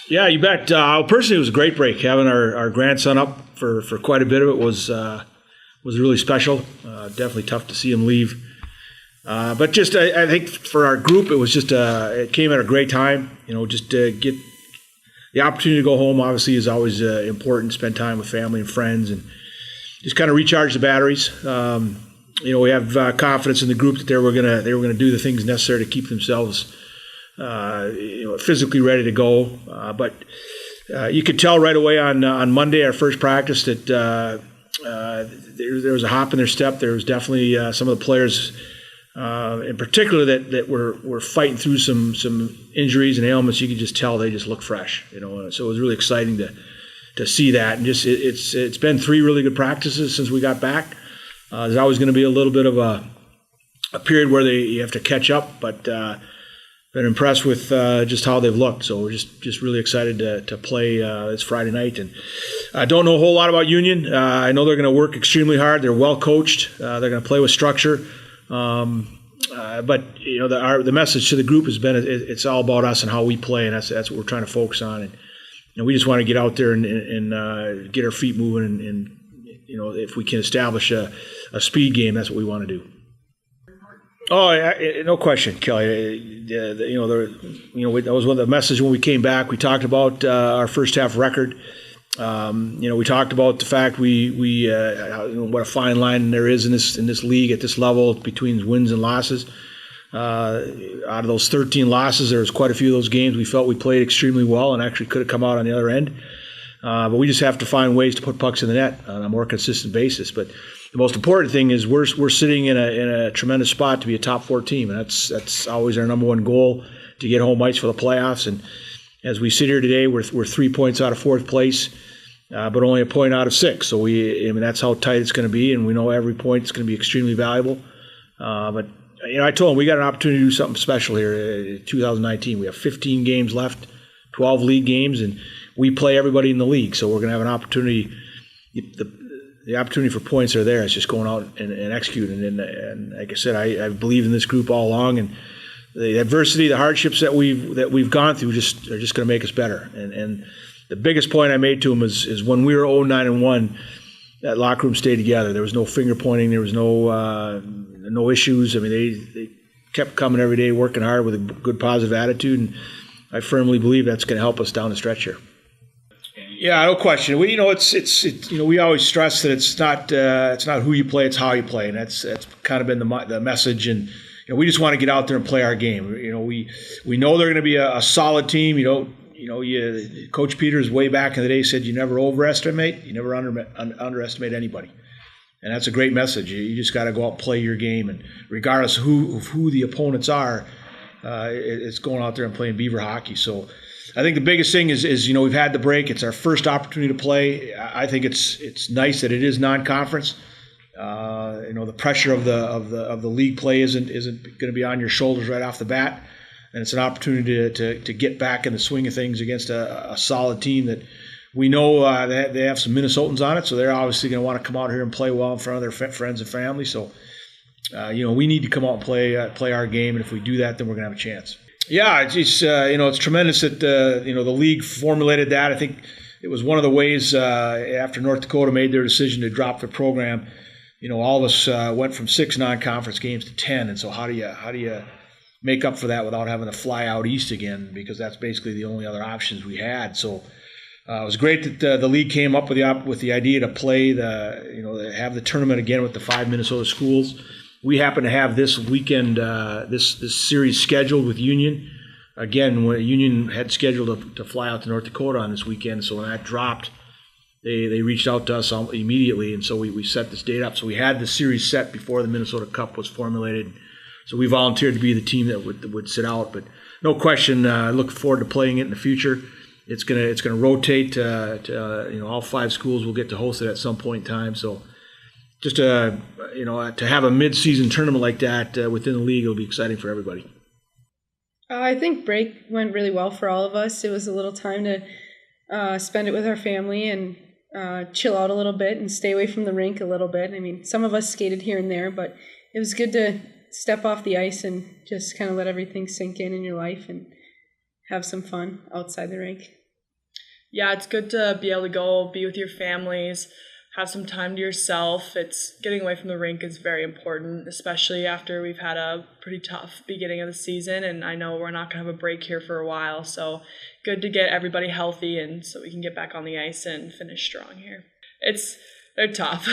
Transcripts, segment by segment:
Yeah, you bet. Personally, it was a great break. Having our grandson up for quite a bit of it was really special. Definitely tough to see him leave. But just I think for our group, it was just it came at a great time. Just to get the opportunity to go home. Obviously, is always important. Spend time with family and friends, and just kind of recharge the batteries. We have confidence in the group that they were gonna do the things necessary to keep themselves physically ready to go. But you could tell right away on Monday, our first practice, that there was a hop in their step. There was definitely some of the players, in particular, that were fighting through some injuries and ailments. You could just tell they just look fresh. So it was really exciting to see that. And just it's been 3 really good practices since we got back. There's always going to be a little bit of a period where you have to catch up, but been impressed with just how they've looked. So we're just really excited to play this Friday night. And I don't know a whole lot about Union. I know they're going to work extremely hard. They're well coached. They're going to play with structure. But the message to the group has been it's all about us and how we play, and that's what we're trying to focus on. And we just want to get out there and get our feet moving. And if we can establish a speed game, that's what we want to do. Oh, no question, Kelly. That was one of the messages when we came back. We talked about our first half record. We talked about the fact what a fine line there is in this league at this level between wins and losses. Out of those 13 losses, there was quite a few of those games we felt we played extremely well and actually could have come out on the other end. But we just have to find ways to put pucks in the net on a more consistent basis. But the most important thing is we're sitting in a tremendous spot to be a top 4 team, and that's always our number one goal, to get home ice for the playoffs. And as we sit here today, we're 3 points out of 4th place, but only a point out of 6. So that's how tight it's going to be, and we know every point is going to be extremely valuable. But I told them we got an opportunity to do something special here in 2019. We have 15 games left, 12 league games, and we play everybody in the league. So we're going to have an opportunity. The opportunity for points are there. It's just going out and executing. And like I said, I believe in this group all along, and the adversity, the hardships that we've gone through are just going to make us better. And the biggest point I made to them is when we were 0-9-1, that locker room stayed together. There was no finger pointing. There was no issues. I mean, they kept coming every day, working hard with a good, positive attitude, and I firmly believe that's going to help us down the stretch here. Yeah, no question. We always stress that it's not who you play, it's how you play, and that's kind of been the message. And we just want to get out there and play our game. We know they're going to be a solid team. Coach Peters way back in the day said you never overestimate, you never underestimate anybody, and that's a great message. You just got to go out and play your game, and regardless of who the opponents are, it's going out there and playing Beaver hockey. So I think the biggest thing is we've had the break. It's our first opportunity to play. I think it's nice that it is non-conference. The pressure of the league play isn't going to be on your shoulders right off the bat, and it's an opportunity to get back in the swing of things against a solid team that we know they have some Minnesotans on it, so they're obviously going to want to come out here and play well in front of their friends and family. So we need to come out and play our game, and if we do that, then we're going to have a chance. Yeah, it's tremendous that the league formulated that. I think it was one of the ways after North Dakota made their decision to drop the program. All of us went from 6 non-conference games to 10, and so how do you make up for that without having to fly out east again? Because that's basically the only other options we had. So it was great that the league came up with the idea to play have the tournament again with the 5 Minnesota schools. We happen to have this weekend, this series scheduled with Union. Again, when Union had scheduled to fly out to North Dakota on this weekend, so when that dropped, they reached out to us immediately, and so we set this date up. So we had the series set before the Minnesota Cup was formulated. So we volunteered to be the team that would sit out. But no question, I look forward to playing it in the future. It's gonna rotate. All 5 schools will get to host it at some point in time. So just to have a mid-season tournament like that within the league will be exciting for everybody. I think break went really well for all of us. It was a little time to spend it with our family and chill out a little bit and stay away from the rink a little bit. I mean, some of us skated here and there, but it was good to step off the ice and just kind of let everything sink in your life and have some fun outside the rink. Yeah, it's good to be able to go be with your families, have some time to yourself. It's getting away from the rink is very important, especially after we've had a pretty tough beginning of the season, and I know we're not going to have a break here for a while, so good to get everybody healthy and so we can get back on the ice and finish strong here. They're tough.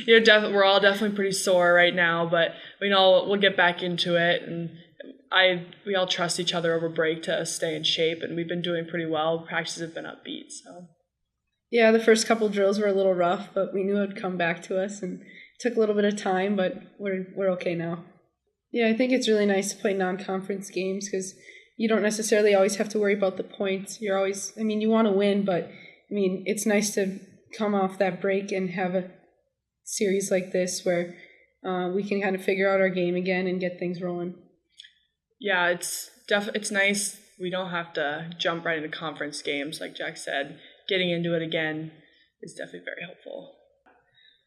We're all definitely pretty sore right now, but we know we'll get back into it, and we all trust each other over break to stay in shape, and we've been doing pretty well. Practices have been upbeat, so. Yeah, the first couple drills were a little rough, but we knew it would come back to us, and it took a little bit of time, but we're okay now. Yeah, I think it's really nice to play non-conference games because you don't necessarily always have to worry about the points. You want to win, but it's nice to come off that break and have a series like this where we can kind of figure out our game again and get things rolling. Yeah, it's nice. We don't have to jump right into conference games, like Jack said. Getting into it again is definitely very helpful.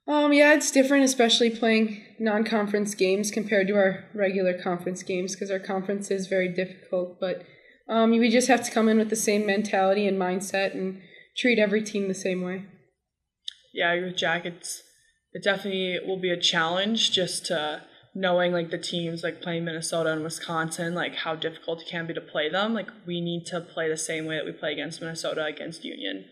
Yeah, it's different, especially playing non-conference games compared to our regular conference games because our conference is very difficult. But we just have to come in with the same mentality and mindset and treat every team the same way. Yeah, I agree with Jack. It definitely will be a challenge just to knowing like the teams like playing Minnesota and Wisconsin, like how difficult it can be to play them. Like we need to play the same way that we play against Minnesota, against Union.